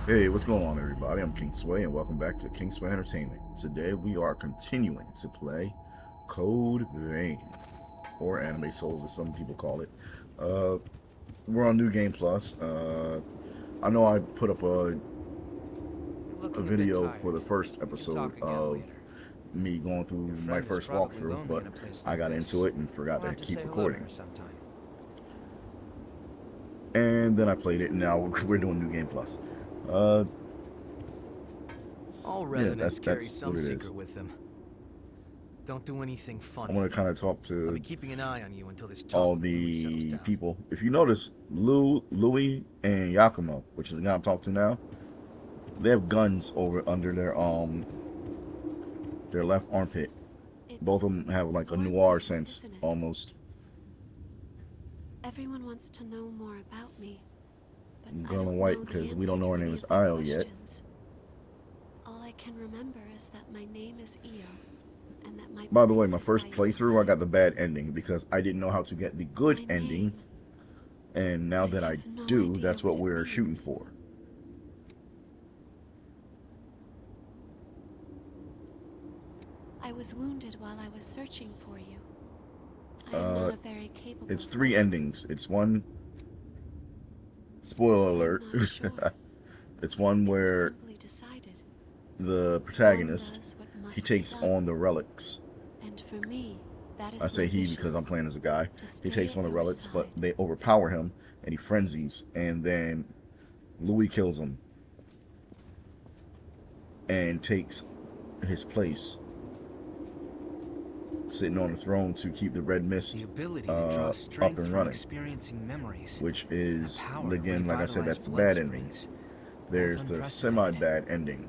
Hey, what's going on, everybody? I'm King Sway, and welcome back to King Sway Entertainment. Today we are continuing to play Code Vein, or Anime Souls, as some people call it. Uh, we're on New Game Plus. I know I put up You're a looking a bit video for tired. the first We can episode talk again of later. me going through Your my friend is first probably walkthrough, lonely but in a place I like got into this. it and forgot We'll to have to keep say hello to recording. her sometime. And then I played it, and now we're doing New Game Plus. Uh, All yeah, revenants carry that's what some it secret is. with them. Don't do anything I funny. want to kind of talk I'll to be keeping an eye on you until this talk all with Louis settles the down. people. If you notice, Louis, and Yakumo, which is the guy I'm talking to now, they have guns over under their left armpit. Both It's of them have like a more noir weird, sense, isn't it? almost. Everyone wants to know more about me, but I'm I going don't white know the because we don't know answer her to name any is of their Io yet. questions. All I can remember is that my name is Io, and that my By the way, place my is first by your playthrough, I got side. the bad ending because I didn't know how to get the good My ending, name. and now that I have no do, idea that's what what it we're shooting means. for. I was wounded while I was searching for you. I am not a very capable It's three fighter. endings. It's one. Spoiler alert. I'm not sure. It's one It was where simply decided. the One protagonist, does what he must be takes done. on the relics. And for me, that is I say my he mission, because I'm playing as a guy. to He stay takes at on the your relics, but side. they overpower him, and he frenzies, and then Louis kills him and takes his place, sitting on the throne to keep the red mist The ability to draw up strength and from running, experiencing memories. which The is, power to again, like I said, revitalize that's the blood bad ending. springs. There's Both the unprecedented. semi-bad ending,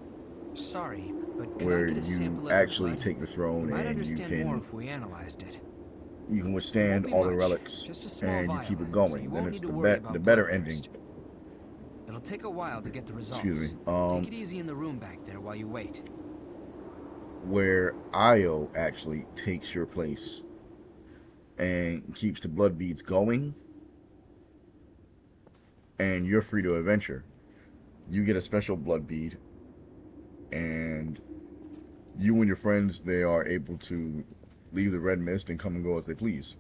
Sorry, but could I where get a you sample of actually your blood? take the We throne might and you understand more can if we analyzed it. withstand Won't be all the much, relics, just a small and you vial, keep it so going. you Then won't it's need to worry the about better bloodthirst. ending. It'll take a while to get the results. Excuse me. Take it easy in the room back there while you wait. Where Io actually takes your place and keeps the blood beads going, and you're free to adventure. You get a special blood bead, and you and your friends, they are able to leave the red mist and come and go as they please,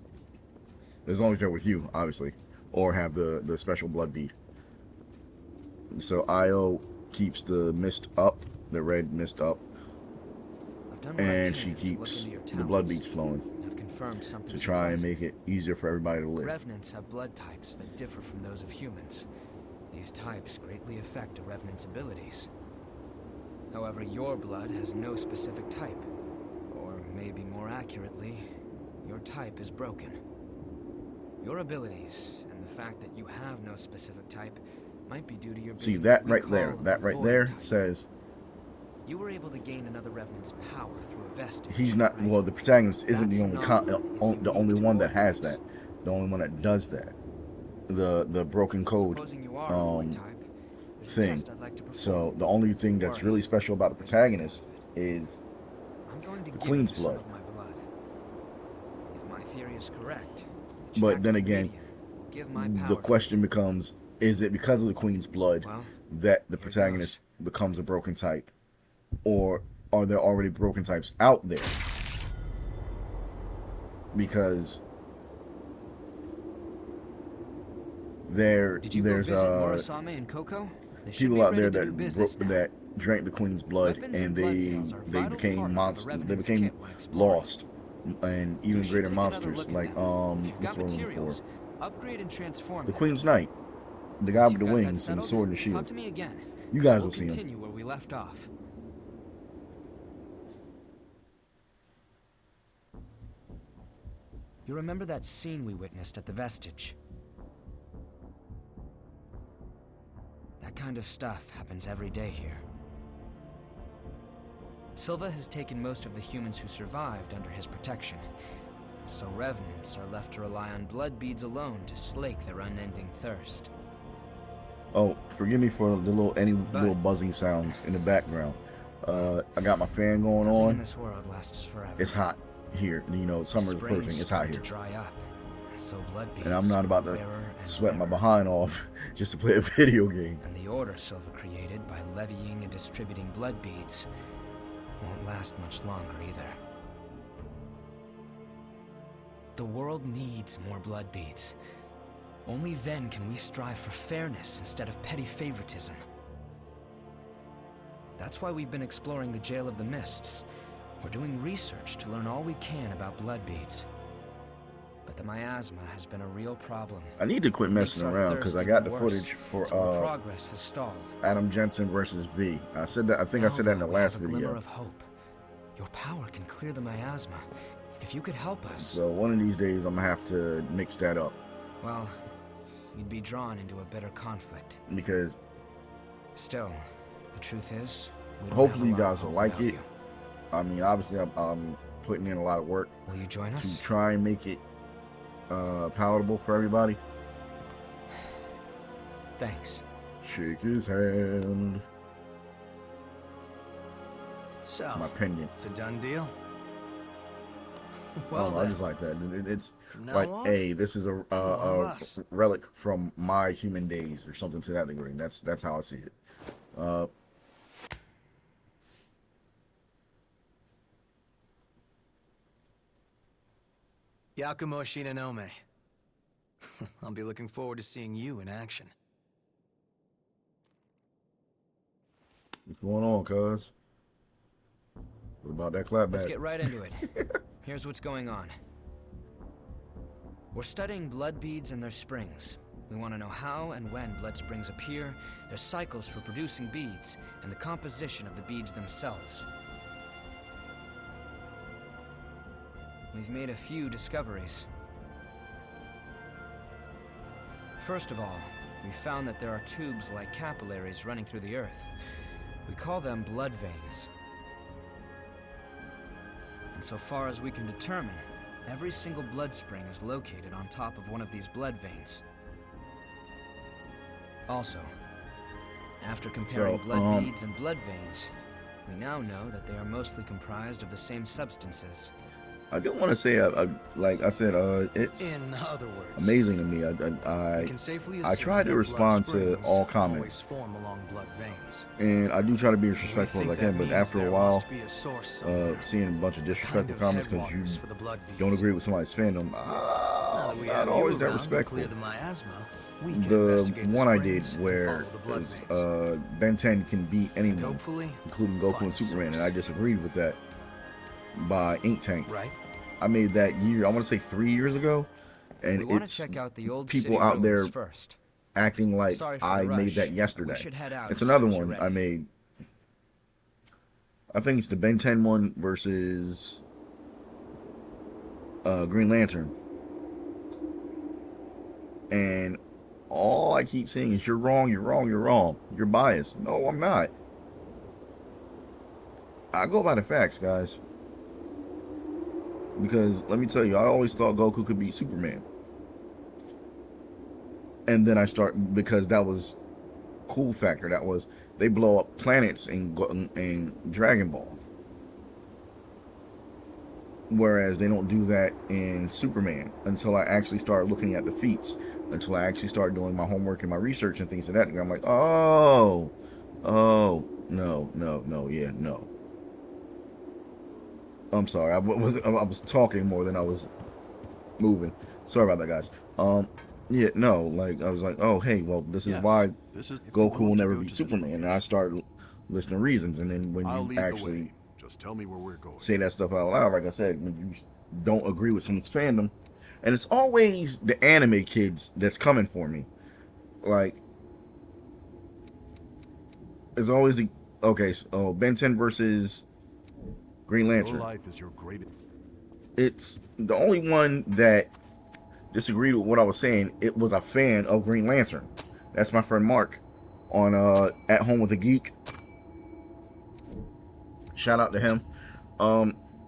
as long as they're with you, obviously, or have the special blood bead. So Io keeps the mist up, the red mist up, I've done what I and can she to look keeps into your the blood talents, beads flowing and I've confirmed something to try and surprising. make it easier for everybody to live. Revenants have blood types that differ from those of humans. These types greatly affect a revenant's abilities. However, your blood has no specific type. Or maybe more accurately, your type is broken. Your abilities, and the fact that you have no specific type, might be due to your See, being that what we right there, call that a right void there type. says You were able to gain another revenant's power through a vestige. he's not, right? well, the protagonist isn't That the only phenomenon is the only unique to one that void has types. that, the only one that does that, the broken code Supposing you are a void type, there's a thing. test I'd like to perform. So the only thing that's really special about the protagonist is I'm going to the give Queen's you some blood. of my blood. If my theory is correct, it should But act then as a again, medium that will give my power the to question becomes, is it because of the Queen's blood Well, that the here protagonist becomes a broken type, or are there already broken types out there? Because Did you go there's visit Murasame and Coco? They should people be out ready there to do that business now. that drank the Queen's blood, Weapons and and blood vials are vital became parts of a monsters. They revenant's became kit when exploring. lost, and even You should greater take another monsters. look at Like them. If you've what's got the one materials, before? upgrade and transform The them. Queen's Knight, the guy Once with the you've got that wings and the settled, sword and talk shield. to me again. You guys We'll will see him. continue where we left off. You remember that scene we witnessed at the Vestige? That kind of stuff happens every day here. Silva has taken most of the humans who survived under his protection, so revenants are left to rely on blood beads alone to slake their unending thirst. Oh, forgive me for the little But- buzzing sounds in the background. I got my fan going Nothing in on. this world lasts forever. It's hot here. You know, The summer's springs approaching. It's hot started here. to dry up, So blood beads And I'm not about are to rarer and sweat my rarer. behind off just to play a video game. And the order Silva created by levying and distributing blood beads won't last much longer either. The world needs more blood beads. Only then can we strive for fairness instead of petty favoritism. That's why we've been exploring the Jail of the Mists. We're doing research to learn all we can about blood beads. But the miasma has been a real problem. I need to quit messing around because I got the footage for so our progress has stalled. Adam Jensen versus V. I said that. I think I said that in the last video. video. Of hope. Your power can clear the miasma. If you could help us. So one of these days I'm gonna have to mix that up. Well, you'd be drawn into a bitter conflict. Because still, the truth is, hopefully you guys will like it. I mean, obviously I'm putting in a lot of work. Will you join us? To try and make it palatable for everybody. Thanks. Shake his hand. So, my pendant. It's a done deal. Well, I just like that. It's like, hey, this is a relic from my human days or something to that degree. That's how I see it. Yakumo Shinonome. I'll be looking forward to seeing you in action. What's going on, cuz? What about that clapback? Let's get right into it. Here's what's going on. We're studying blood beads and their springs. We want to know how and when blood springs appear, their cycles for producing beads, and the composition of the beads themselves. We've made a few discoveries. First of all, we found that there are tubes like capillaries running through the earth. We call them blood veins. And so far as we can determine, every single blood spring is located on top of one of these blood veins. Also, after comparing blood beads and blood veins, we now know that they are mostly comprised of the same substances. I do want to say, like I said, it's in other words, amazing to me. I try to respond to all comments, form along blood veins. And I do try to be as respectful as I can. But after a while, seeing a bunch of disrespectful comments because you don't agree with somebody's fandom, not always that respectful. The one I did where Ben 10 can beat anyone, including Goku and Superman, and I disagreed with that. By Ink Tank. Right. I made that year, I want to say 3 years ago, and it's check out the old people out there acting like I made that yesterday. It's another one I made. I think it's the Ben 10 one versus Green Lantern. And all I keep saying is, you're wrong, you're wrong, you're wrong. You're biased. No, I'm not. I go by the facts, guys. Because, let me tell you, I always thought Goku could beat Superman. And then because that was cool factor. That was, they blow up planets in Dragon Ball. Whereas they don't do that in Superman until I actually start looking at the feats. Until I actually start doing my homework and my research and things like that. And I'm like, oh, no. I'm sorry, I was talking more than I was moving. Sorry about that, guys. Yeah, no, like, I was like, oh, hey, well, this is why Goku will never be Superman. And I started listing reasons. And then when you actually just tell me where we're going. Say that stuff out loud, like I said, when you don't agree with someone's fandom, and it's always the anime kids that's coming for me. Like, it's always the, okay, so Ben 10 versus Green Lantern. Your life is your greatest. It's the only one that disagreed with what I was saying. It was a fan of Green Lantern. That's my friend Mark on At Home with a Geek. Shout out to him.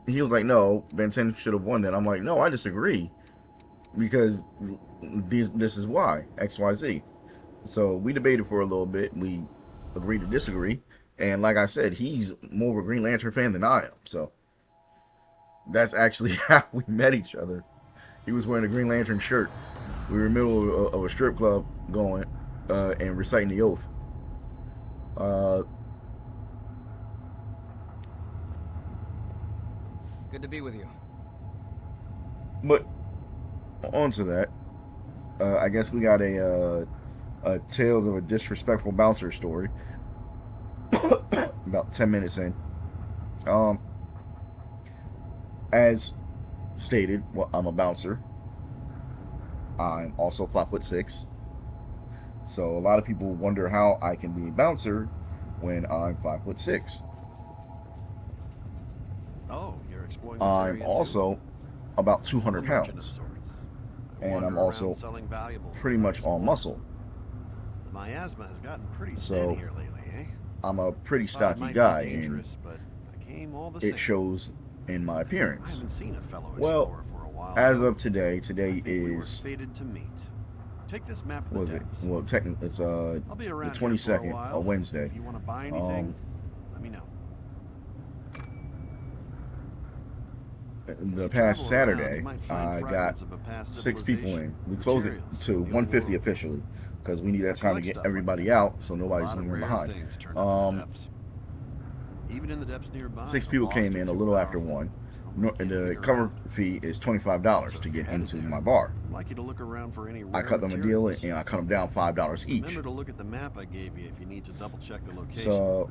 He was like, no, Ben 10 should have won that. I'm like, no, I disagree. Because this is why, XYZ. So we debated for a little bit. We agreed to disagree. And like I said, he's more of a Green Lantern fan than I am. So that's actually how we met each other. He was wearing a Green Lantern shirt. We were in the middle of a strip club going and reciting the oath. Good to be with you. But on to that, I guess we got a Tales of a Disrespectful Bouncer story. About 10 minutes in. As stated, well, I'm a bouncer. I'm also 5'6". So a lot of people wonder how I can be a bouncer when I'm 5'6". Oh, you're exploring this I'm area also too? about 200 I'm a merchant of pounds. sorts. I And wander I'm around also selling valuables pretty as I much all explore. muscle. My asthma has gotten pretty So, thin here lately, eh? I'm a pretty Thought it stocky might guy, be and dangerous, but I came all the same. it shows in my I appearance. haven't seen a fellow Well, explorer for a while. as now. of today I think we were is, fated to meet. Take this map of what was the it? depths. Well, technically, it's I'll be the around here for a 22nd, while. a Wednesday. If you want to buy anything, let me know. As The you past travel around, Saturday, you might find I got fragments of a past 6 people in. civilization, We closed it materials to from the old 150 world. officially, because we need that I time to collect get stuff everybody like that. out, so A nobody's lot of lingering rare behind. things turn up in the depths. Even in the depths nearby, 6 the people lost came are in a too little after powerful 1. to No, make the it cover around. fee is $25 So to if get you're headed into there, my bar. I'd like you to look around for any I rare cut them a deal materials. and I cut them down $5 each. Remember to look at the map I gave you if you need to double check the location. So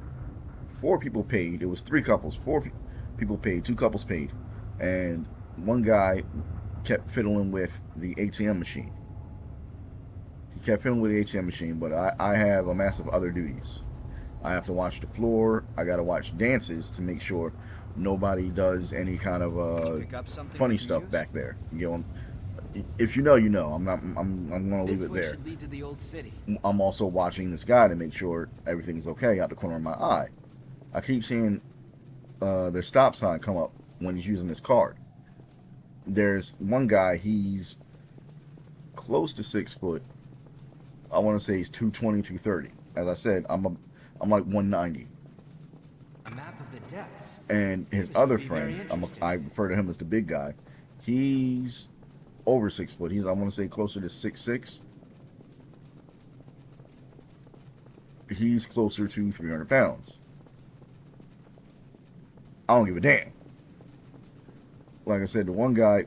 4 people paid. It was 3 couples. 4 people paid. 2 couples paid, and one guy kept fiddling with the ATM machine. He kept fiddling with the ATM machine, but I have a massive other duties. I have to watch the floor. I got to watch dances to make sure nobody does any kind of Pick up something funny we can stuff use? back there. You know, if you know, you know. I'm not. I'm gonna leave This it way there. should lead to the old city. I'm also watching this guy to make sure everything's okay out the corner of my eye. I keep seeing their stop sign come up when he's using his card. There's one guy, he's close to 6 foot. I want to say he's 220, 230. As I said, I'm like 190. A map of the depths. And his This other would be very friend, interesting. I refer to him as the big guy. He's over 6 foot. He's, I want to say, closer to 6'6". He's closer to 300 pounds. I don't give a damn. Like I said, the one guy,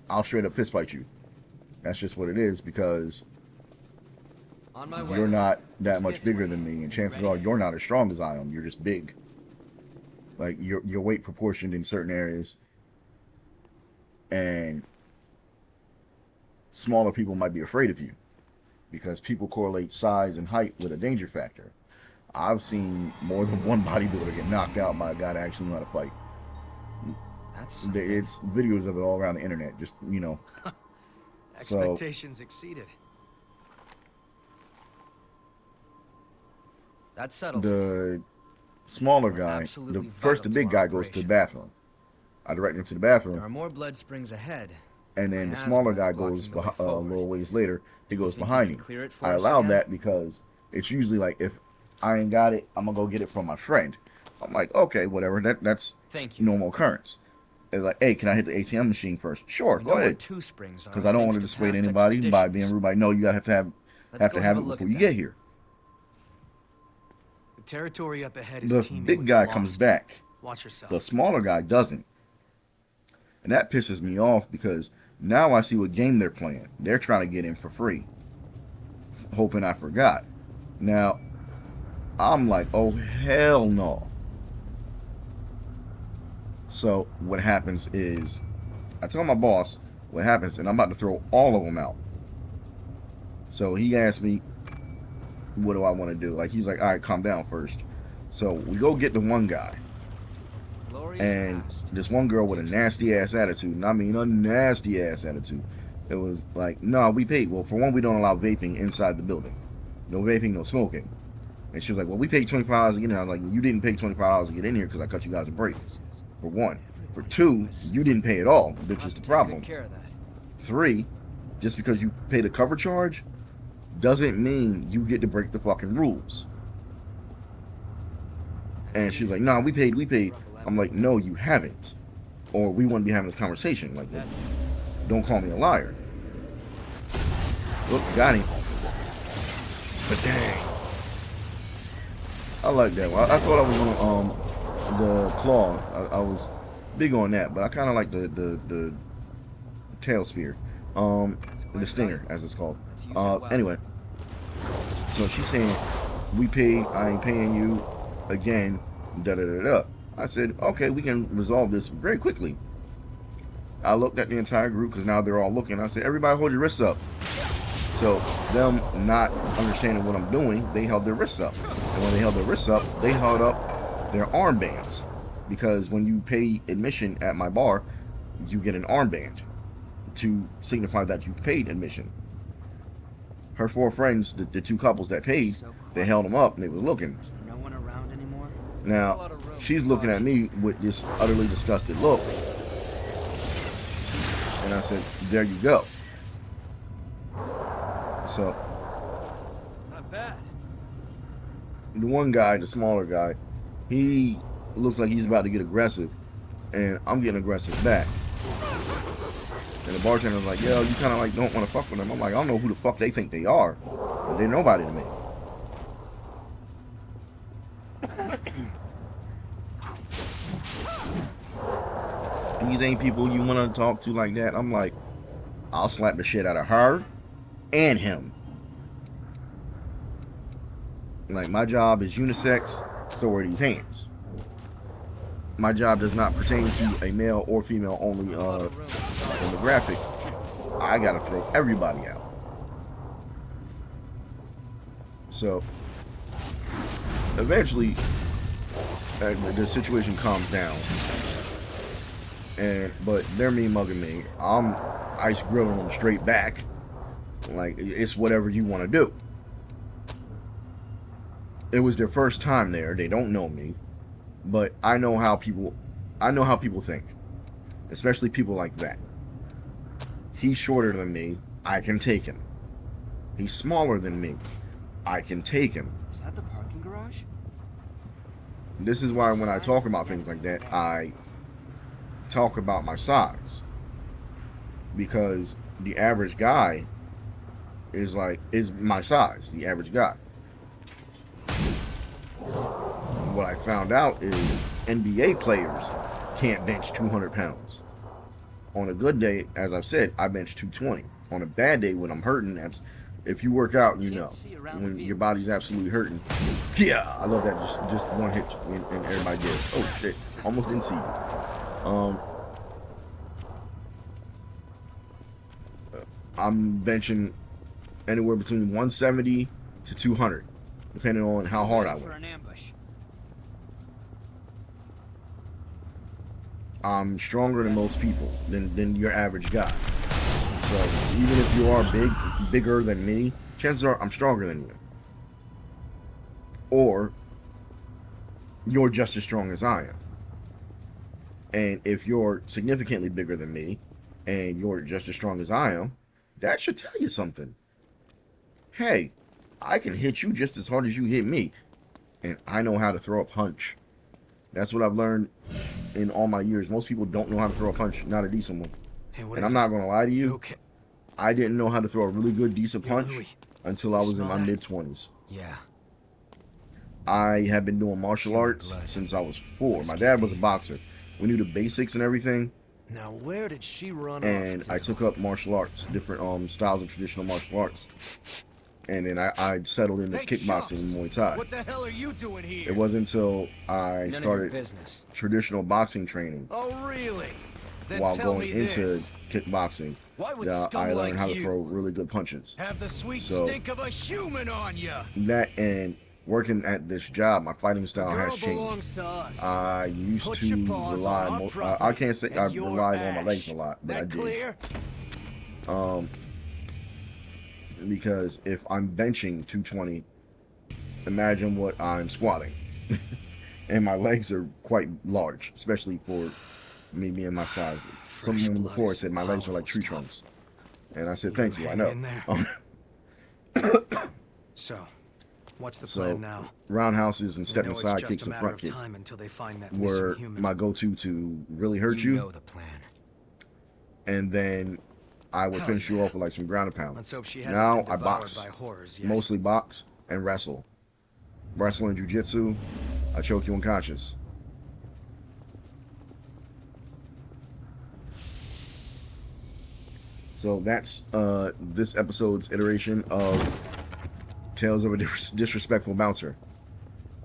I'll straight up fist fight you. That's just what it is, because On my way. you're not that It's much this bigger way. than me, and You chances ready? are you're not as strong as I am. You're just big. Like your weight proportioned in certain areas, and smaller people might be afraid of you because people correlate size and height with a danger factor. I've seen more than one bodybuilder get knocked out by a guy that actually knew how to fight. That's something. It's videos of it all around the internet. Just, you know. So Expectations exceeded. That settles it. the smaller We're guy, absolutely the vital big to our guy goes to the operation. bathroom. I direct him to the There bathroom, are more blood springs ahead. and then My the smaller asthma is guy blocking goes the way a forward. little ways later. He Do you goes think you behind can me. clear it for I us allow again? that because it's usually like, if I ain't got it, I'm gonna go get it from my friend. I'm like, okay, whatever. That's Thank you. normal occurrence. It's like, hey, can I hit the ATM machine first? Sure, We go know where ahead. 2 springs are. Because I don't want to thanks dissuade past anybody by being expeditions. rude. Like, no, you gotta have Let's go have it a look before at you that. get here. The territory up ahead is The teeming big with guy the comes lost. back. Watch yourself. The smaller guy doesn't. And that pisses me off because now I see what game they're playing. They're trying to get in for free, hoping I forgot. Now, I'm like, oh, hell no. So what happens is, I tell my boss what happens, and I'm about to throw all of them out. So he asked me, what do I want to do? Like, he's like, all right, calm down first. So we go get the one guy. Glorious And past. this one girl with a Tastes nasty ass attitude, and I mean a nasty ass attitude. It was like, no, we paid. Well, for one, we don't allow vaping inside the building. No vaping, no smoking. And she was like, well, we paid $25 to get in. I was like, you didn't pay $25 to get in here because I cut you guys a break. For one. For two, you didn't pay at all, which We'll is have the to take problem. good care of that. 3, just because you paid a cover charge doesn't mean you get to break the fucking rules. And she's like, no, we paid. I'm like, no, you haven't. or we wouldn't be having this conversation. Like, don't call me a liar. Look, got him. But dang, I like that one. I thought I was on the claw. I was big on that, but I kind of like the tail spear, the stinger as it's called. Anyway, so she's saying we paid. I ain't paying you again. Da da da da. I said, okay, we can resolve this very quickly. I looked at the entire group because now they're all looking. I said, everybody hold your wrists up. So them not understanding what I'm doing, they held their wrists up. And when they held their wrists up, they held up their armbands. Because when you pay admission at my bar, you get an armband to signify that you paid admission. Her four friends, the two couples that paid, they held them up and they was looking. Is there no one around anymore? Now, she's looking at me with this utterly disgusted look. And I said, there you go. So, Not bad. the one guy, the smaller guy, he looks like he's about to get aggressive. And I'm getting aggressive back. And the bartender's like, yo, you kind of like don't want to fuck with them. I'm like, I don't know who the fuck they think they are. But they're nobody to me. These ain't people you want to talk to like that. I'm like, I'll slap the shit out of her and him. Like, my job is unisex, so are these hands. My job does not pertain to a male or female only demographic. I gotta throw everybody out. So, eventually, the situation calms down. But they're mean mugging me. I'm ice grilling them straight back. Like, it's whatever you want to do. It was their first time there. They don't know me, but I know how people think, especially people like that. He's shorter than me. I can take him. He's smaller than me. I can take him. Is that the parking garage? This is why when I talk about things like that, I talk about my size, because the average guy is my size. The average guy. What I found out is NBA players can't bench 200 pounds. On a good day, as I've said, I bench 220. On a bad day, when I'm hurting, that's, if you work out, you know, when your body's absolutely hurting. Yeah, I love that. Just one hit and everybody did. Oh shit, almost didn't see you. I'm benching anywhere between 170 to 200, depending on how hard I work. I'm stronger than most people, than your average guy. So even if you are bigger than me, chances are I'm stronger than you. Or you're just as strong as I am. And if you're significantly bigger than me, and you're just as strong as I am, that should tell you something. Hey, I can hit you just as hard as you hit me. And I know how to throw a punch. That's what I've learned in all my years. Most people don't know how to throw a punch, not a decent one. Hey, what And is I'm not going to lie to you. Okay. I didn't know how to throw a really good, decent Yo, punch Louis, until I was in smell my that? mid-20s. Yeah. I have been doing martial Human arts blood. since I was 4. My dad was a boxer. We knew the basics and everything. Now, where did she run And off to? I took up martial arts, different styles of traditional martial arts. And then I settled into Hey, kickboxing chumps, and Muay Thai. What the hell are you doing here? It wasn't until I None of your started business. traditional boxing training Oh, really? Then while tell going me into this. kickboxing Why would that scum I learned like how to you throw really good punches. have the sweet So- stink of a human on you? That and working at this job, my fighting style Girl has changed. belongs to us. I used Put to your paws rely on our more. property I can't say and I your relied on my legs ash. a lot, but that I did. clear? Because if I'm benching 220, imagine what I'm squatting. And my legs are quite large, especially for me being my size. Someone blood before is said my legs are like powerful tree stuff. trunks. And I said, thank you, I hang know. in there. So, What's the So, plan now? roundhouses and They stepping know it's just sidekicks a and matter front of kicks time until they find that were missing human. my go-to to really hurt You you, know the plan. and then I would Hell finish you yeah. off with like some ground and pound. Let's hope she hasn't Now been I devoured box, by horrors yet. mostly box and wrestle. Wrestle and jiu-jitsu, I choke you unconscious. So that's this episode's iteration of Tales of a Disrespectful Bouncer.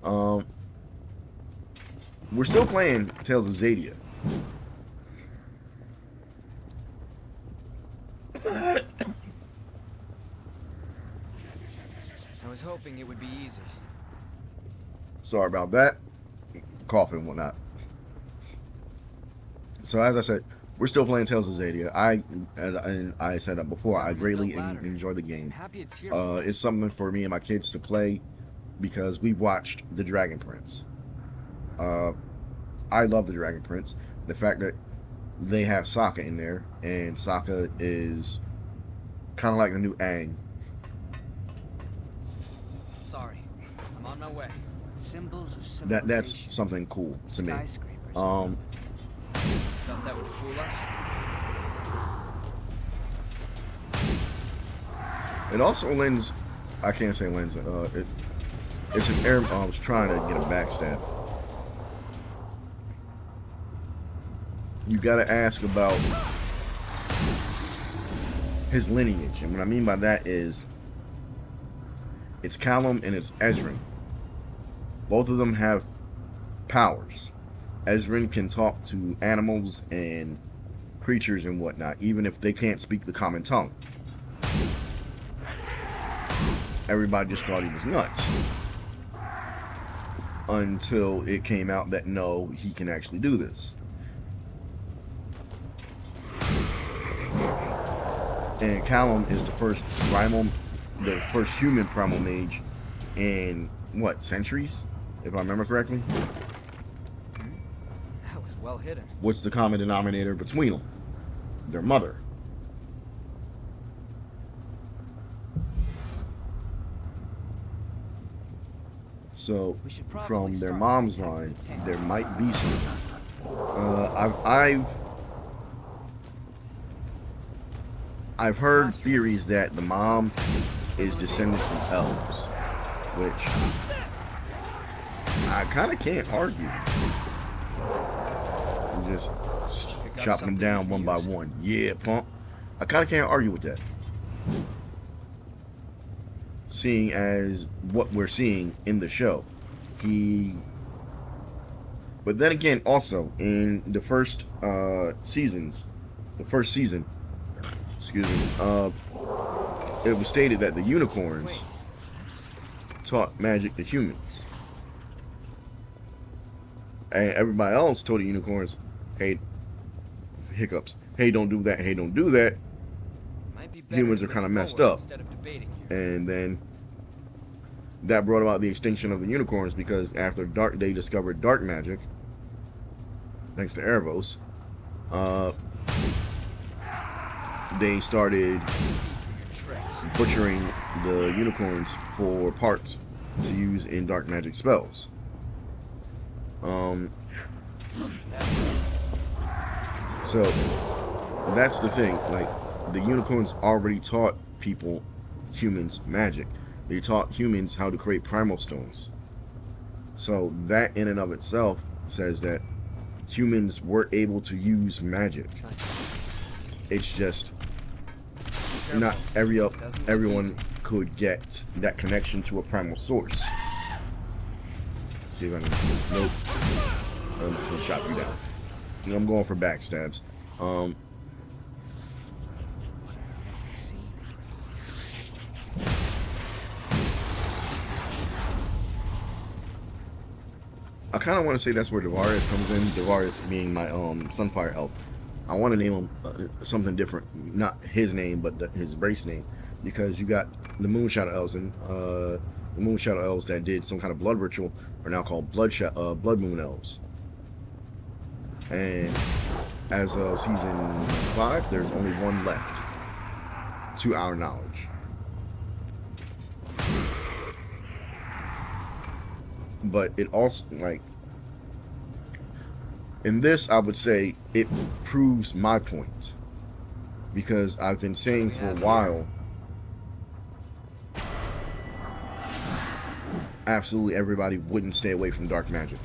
We're still playing Tales of Zadia. I was hoping it would be easy. Sorry about that. Coughing and whatnot. So as I said, we're still playing Tales of Zadia. And I said that before, I greatly enjoy the game. I'm happy it's here for It's something for me and my kids to play because we watched The Dragon Prince. I love The Dragon Prince. The fact that they have Sokka in there, and Sokka is kind of like the new Aang. Sorry, I'm on my way. Symbols of civilization. That's something cool to me. Skyscrapers. Thought that would fool us? It also lends, I can't say lends, it's an air, I was trying to get a backstab. You gotta ask about his lineage, and what I mean by that is, it's Callum and it's Ezrin. Both of them have powers. Ezrin can talk to animals and creatures and whatnot, even if they can't speak the common tongue. Everybody just thought he was nuts. Until it came out that no, he can actually do this. And Callum is the first human primal mage in what, centuries? If I remember correctly. That was well hidden. What's the common denominator between them? Their mother. So, We should probably from their start mom's by line, attacking the there tank. might be something. I've heard theories that the mom is descended from elves, which I kind of can't argue. I'm just chopping them down one by one. Yeah, punk. I kind of can't argue with that. Seeing as what we're seeing in the show. But then again, also, in the first season, excuse me, it was stated that the unicorns Wait, that's... taught magic to humans. And everybody else told the unicorns, hey, hiccups, hey, don't do that, hey, don't do that. Might be better Humans to are kind of move messed forward up. instead of debating here. And then that brought about the extinction of the unicorns because after they discovered dark magic, thanks to Erebos, they started Tricks. butchering the unicorns for parts to use in dark magic spells. So that's the thing, like the unicorns already taught humans magic. They taught humans how to create primal stones. So that in and of itself says that humans were able to use magic. It's just not everyone could get that connection to a primal source. See if I can. Nope. I'm just gonna chop you down. I'm going for backstabs. I kind of want to say that's where Devarius comes in. Devarius being my Sunfire elf. I want to name him something different, not his name, but his race name, because you got the Moonshadow elves, and the Moonshadow elves that did some kind of blood ritual are now called Blood Moon elves. And as of season 5, there's only one left, to our knowledge. but it also, like, in this, I would say it proves my point, because I've been saying for a while, absolutely everybody wouldn't stay away from dark magic.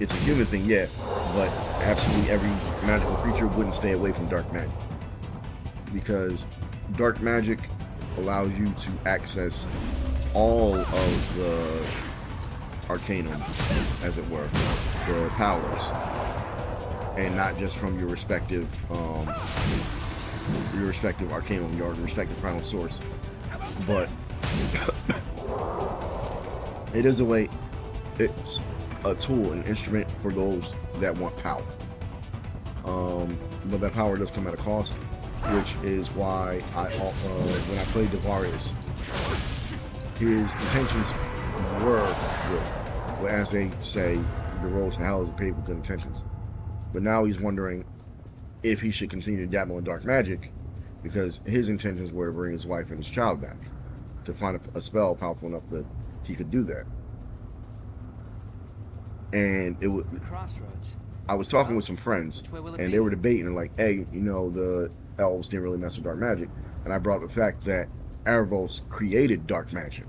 It's a human thing, yeah, but absolutely every magical creature wouldn't stay away from dark magic, because dark magic allows you to access all of the arcanum, as it were, the powers, and not just from your respective arcanum, your respective primal source, but it is a way. It's a tool, an instrument for those that want power. But that power does come at a cost, which is why when I played Devarius, his intentions were good. Well, as they say, the road to hell is paved with good intentions. But now he's wondering if he should continue to dabble in dark magic, because his intentions were to bring his wife and his child back, to find a spell powerful enough that he could do that. And it would. Crossroads. I was talking with some friends, and they were debating, like, hey, you know, the elves didn't really mess with dark magic. And I brought up the fact that Erebos created dark magic.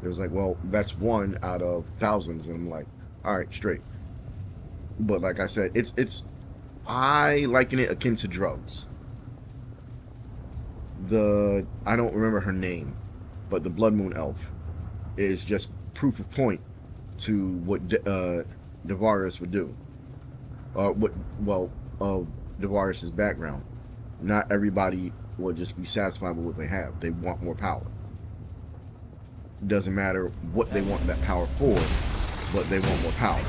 It was like, well, that's one out of thousands. And I'm like, all right, straight. But like I said, I liken it akin to drugs. I don't remember her name, but the Blood Moon elf is just proof of point to what Devarius would do. Devarius' background. Not everybody will just be satisfied with what they have. They want more power. Doesn't matter what they want that power for, but they want more power.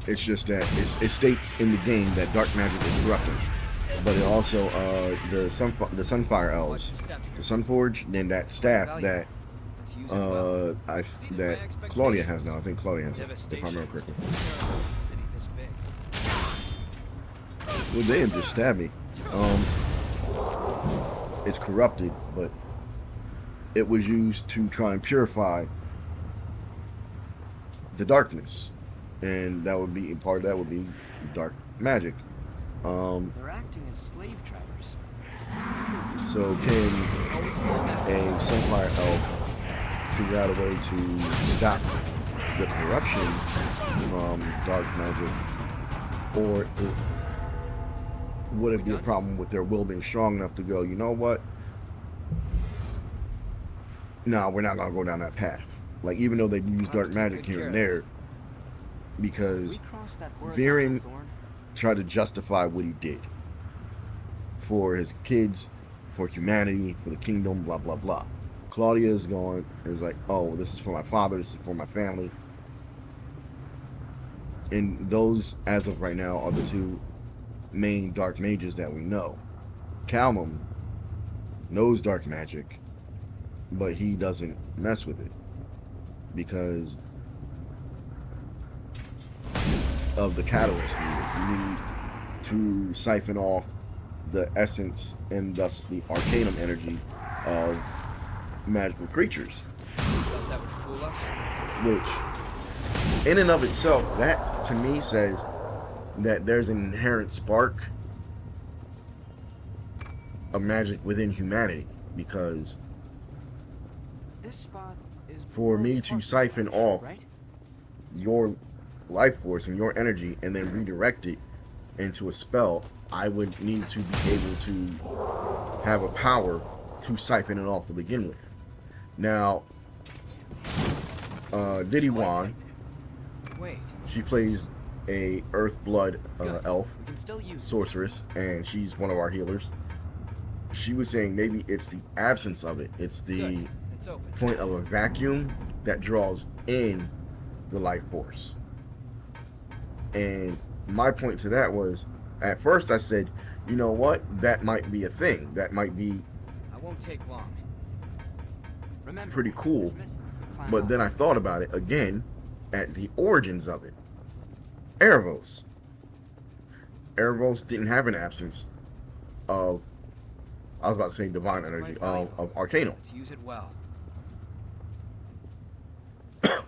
It's just that it states in the game that dark magic is corrupting, but it also the Sunfire elves, the Sunforge, then that staff that that Claudia has now. I think Claudia has it, if I remember correctly. Well, they have just stabbed me. It's corrupted, but it was used to try and purify the darkness, and that would be part of that would be dark magic. They're acting as slave drivers. So can a Sunfire elf figure out a way to stop the corruption from dark magic, or would it be a problem with their will being strong enough to go, you know what? No, we're not gonna go down that path. Like, even though they use dark magic here and there, because Viren tried to justify what he did for his kids, for humanity, for the kingdom, blah blah blah. Claudia is like, oh, this is for my father, this is for my family. And those, as of right now, are the two main dark mages that we know. Calmum knows dark magic, but he doesn't mess with it because of the catalyst needed. You need to siphon off the essence and thus the arcanum energy of magical creatures. That would fool us. Which, in and of itself, that to me says that there's an inherent spark of magic within humanity, because This spot is for me to siphon off right? your life force and your energy and then redirect it into a spell, I would need to be able to have a power to siphon it off to begin with. Now, Diddy Wan, Wait. she plays a Earth Blood elf, We can still use this. sorceress, and she's one of our healers. She was saying maybe it's the absence of it. It's the Good. It's open. point of a vacuum that draws in the life force. And my point to that was, at first I said, you know what, that might be a thing. That might be I won't take long. Remember, pretty cool. who's missing if we climb But up? then I thought about it again at the origins of it. Erebos. Erebos didn't have an absence. of, I was about to say divine It's energy, quite valuable. of Arcanum. Let's use it well.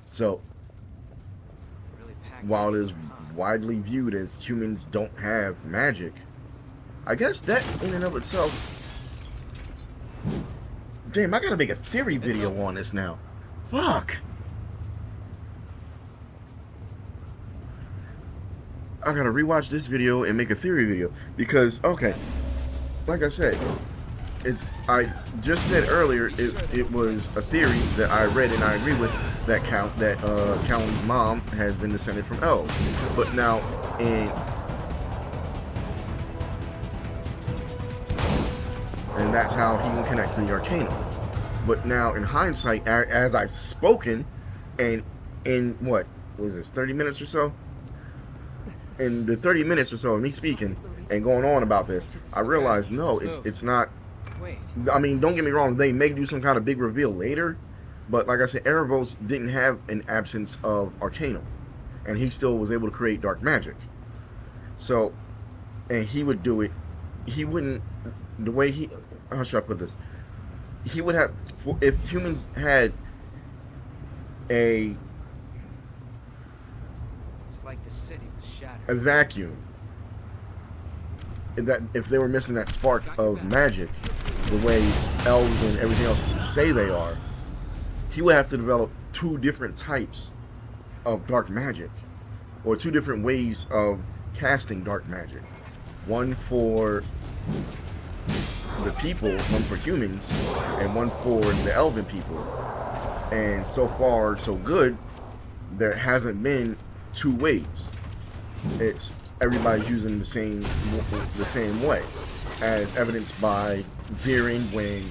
So Really packed while in it is here, huh? widely viewed as humans don't have magic, I guess that in and of itself. Damn, I gotta make a theory video on this now. Fuck. I gotta rewatch this video and make a theory video because, okay, like I said, I just said earlier it was a theory that I read and I agree with that Callum's mom has been descended from elves, but now and that's how he can connect to the Arcanum. But now in hindsight, as I've spoken, and in what was this 30 minutes or so? In the 30 minutes or so of me speaking and going on about this, I realized no, it's not. Wait. I mean, don't get me wrong, they may do some kind of big reveal later, but like I said, Erebos didn't have an absence of Arcanum, and he still was able to create dark magic. So, and he would do it. He wouldn't. The way he, how should I put this? He would have, if humans had a Like the city was shattered. a vacuum, that if they were missing that spark of magic, the way elves and everything else say they are, he would have to develop two different types of dark magic, or two different ways of casting dark magic. One for the people, one for humans, and one for the elven people. And so far, so good. There hasn't been two ways. It's everybody's using the same way, as evidenced by Viren when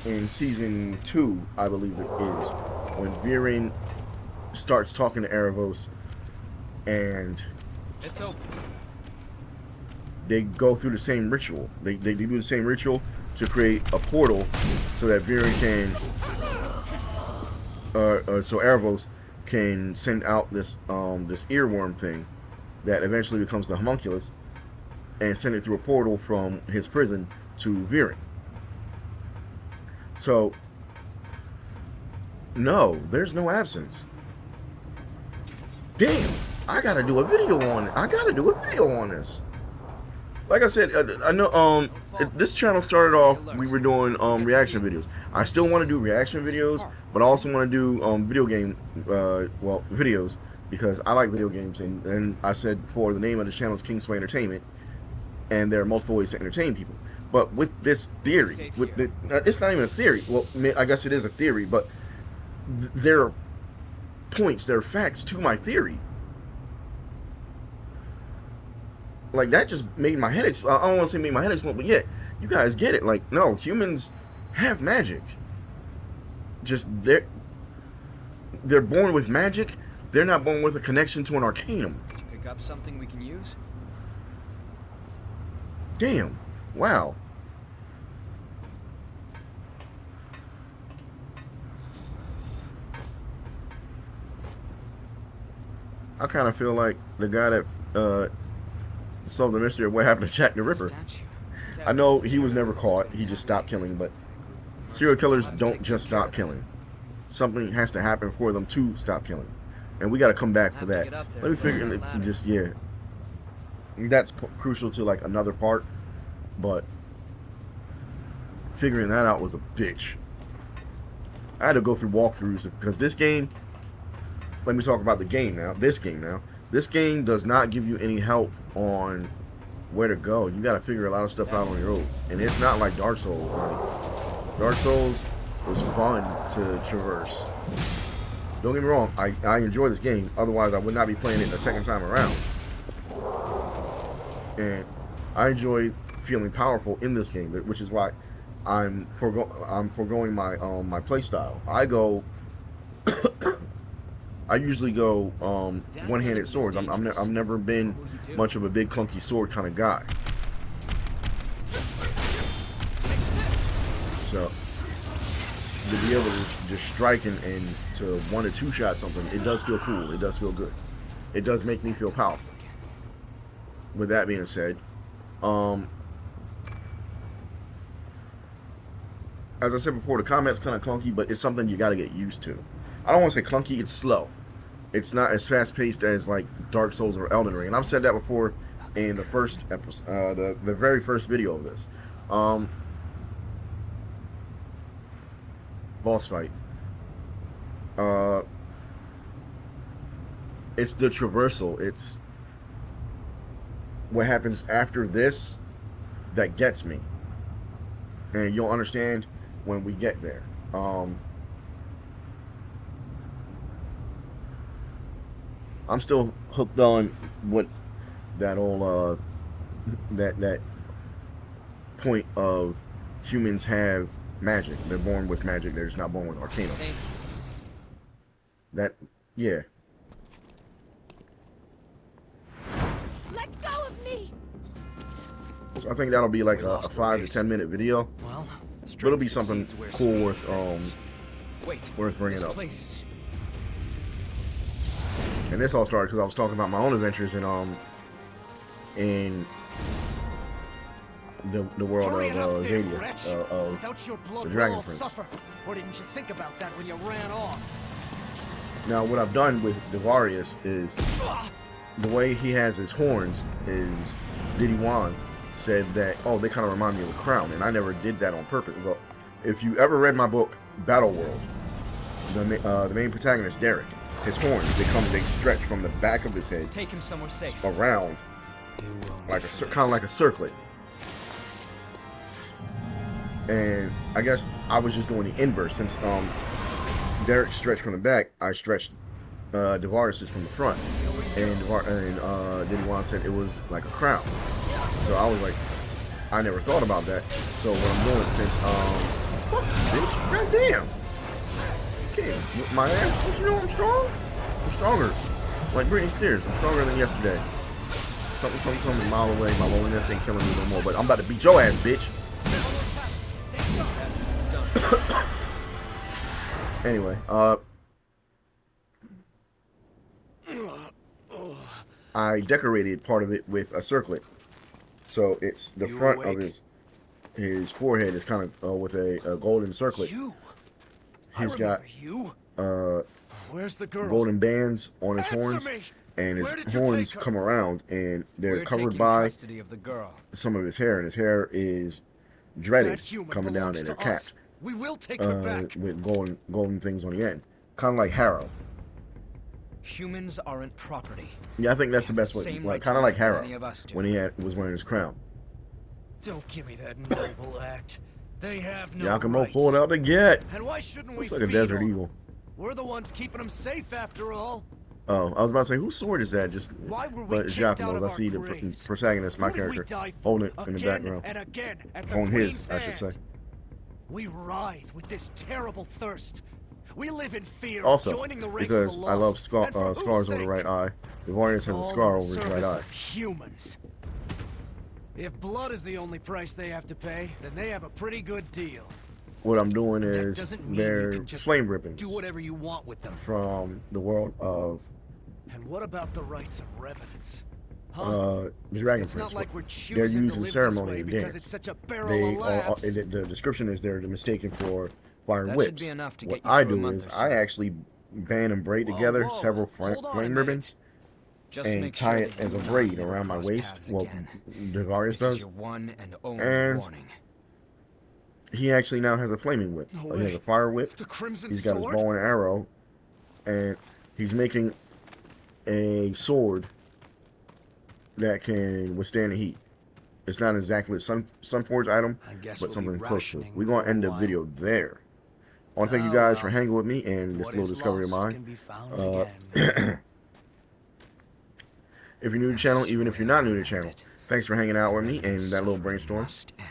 in season 2, I believe it is, when Viren starts talking to Erebos and It's open. they go through the same ritual. They do the same ritual to create a portal so that Viren can so Erebos can send out this this earworm thing that eventually becomes the homunculus and send it through a portal from his prison to Viren. So no, there's no absence. Damn, I gotta do a video on it. I gotta do a video on this. Like I said, I know this channel started off, we were doing reaction videos. I still want to do reaction videos, but I also want to do video game videos, because I like video games, and I said before, the name of the channel is Kingsway Entertainment, and there are multiple ways to entertain people. But with this theory, it's not even a theory. Well, I guess it is a theory, but there are points, there are facts to my theory. Like, that just made my head explode. I don't want to say made my head explode, but yeah, you guys get it. Like, no, humans have magic. Just they're born with magic. They're not born with a connection to an arcanum. Did you pick up something we can use? Damn. Wow. I kind of feel like the guy that solved the mystery of what happened to Jack the Ripper. Statue. I know he was never caught. He just stopped killing, but serial killers don't just stop killing. Something has to happen for them to stop killing. And we got to come back for that. Let me figure just, yeah. That's crucial to like another part, but figuring that out was a bitch. I had to go through walkthroughs because this game, let me talk about the game now. This game does not give you any help on where to go. You got to figure a lot of stuff out on your own. And it's not like Dark Souls. Like, Dark Souls was fun to traverse. Don't get me wrong, I enjoy this game. Otherwise, I would not be playing it a second time around. And I enjoy feeling powerful in this game, which is why I'm foregoing my my play style. I usually go one-handed swords. I've never been much of a big clunky sword kind of guy. So to be able to just strike and to 1 or 2 shot something, it does feel cool. It does feel good. It does make me feel powerful. With that being said, Um, as I said before, the combat's kind of clunky, but it's something you got to get used to. I don't want to say clunky; it's slow. It's not as fast paced as like Dark Souls or Elden Ring, and I've said that before in the first episode, the very first video of this. Boss fight. It's the traversal. It's what happens after this that gets me, and you'll understand when we get there. I'm still hooked on what that old that point of humans have magic. They're born with magic. They're just not born with arcana. That, yeah. Let go of me! So I think that'll be like We a lost the 5 to race. 10 minute video. Well, But it'll be something cool worth Wait, worth bringing there's up. places. And this all started because I was talking about my own adventures in the world Hurry it up of there, Zadia, wretch. of Without your blood, the we'll Dragon all Prince. suffer. Or didn't you think about that when you ran off? Now, what I've done with Devarius is the way he has his horns is NG+1 said that, oh, they kind of remind me of a crown, and I never did that on purpose. But if you ever read my book, Battle World, the main protagonist, Derek, his horns, they stretch from the back of his head Take him somewhere safe. around, like kind of like a circlet. And I guess I was just doing the inverse. Since Derek stretched from the back, I stretched Devarius from the front. And NG+1 said it was like a crown. So I was like, I never thought about that. So what I'm doing since, fuck you, bitch, goddamn. Okay, with my ass, don't you know I'm strong? I'm stronger. Like Britney Spears, I'm stronger than yesterday. Something a mile away, my loneliness ain't killing me no more. But I'm about to beat your ass, bitch. Anyway, I decorated part of it with a circlet. So it's the You front awake? of his forehead is kind of with a golden circlet. You? He's I got remember you. Where's the girl? golden bands on his Answer horns, me! and Where his did you horns take her? come around, and they're We're covered taking by custody of the girl. some of his hair, and his hair is dreaded, That human coming down belongs in to a cap, us. We will take her back. with golden things on the end, kind of like Harrow. Humans aren't property. Yeah, I think that's They the have best the way, same like right kind to of like live that Harrow any of us do. when he was wearing his crown. Don't give me that noble act. They have no Yakumo rights. pulled out to get. And why shouldn't we Looks like a feed desert on them? eagle. We're the ones keeping them safe after all. Oh, I was about to say, whose sword is that? Just, Why were we but it's kicked out Giacomo's. of I our see the graves? protagonist, my Who did we character, die for? holding it in the Again background. and again at the On Queen's his, I should hand. say. We writhe with this terrible thirst. We live in fear Also, of joining the ranks because of the I love lost. And for whose scars over the sake? right eye, Devarius It's has a all scar in over the his right service eye. of humans. If blood is the only price they have to pay, then they have a pretty good deal. What I'm doing That is doesn't mean you they're can just flame ribbons do whatever you want with them. from the world of And what about the rights of revenants? the Dragon It's Prince. not like we're They're choosing used to in live ceremony this way and because dance. it's such a barrel They of are, laughs. the description is they're mistaken for fire That whips. should be enough to What get you I through a do month is or so. I actually band and braid Whoa, together whoa, several hold on a flame minute. ribbons Just and make tie sure it that as you a and I braid never around my cross waist. paths Well, again. Devarius This does. is your one and only And warning. He actually now has a flaming whip. No He has way. a fire whip. The Crimson He's got his Sword? bow and arrow, and he's making a sword that can withstand the heat. It's not exactly a Sunforge item, I guess but we'll something be close to it. rationing We're going for to end a the while. video there. I want to thank you Oh, guys well. for hanging with me and this What little is discovery of lost mine. can be found Uh, again. If you're new to the channel, even if you're not new to the channel, thanks for hanging out with me and that little brainstorm. Must end.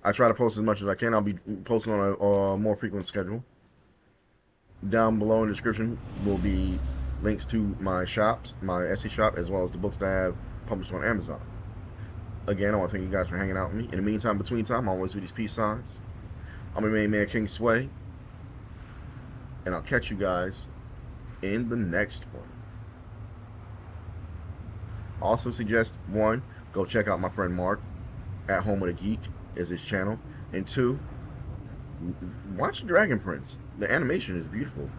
I try to post as much as I can. I'll be posting on a more frequent schedule. Down below in the description will be links to my shops, my Etsy shop, as well as the books that I have published on Amazon. Again, I want to thank you guys for hanging out with me. In the meantime, between time, always with these peace signs. I'm your main man, King Sway. And I'll catch you guys in the next one. Also suggest, one, go check out my friend Mark at Home with a Geek is his channel. And 2, watch Dragon Prince. The animation is beautiful,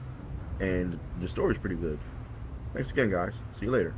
and the story is pretty good. Thanks again, guys. See you later.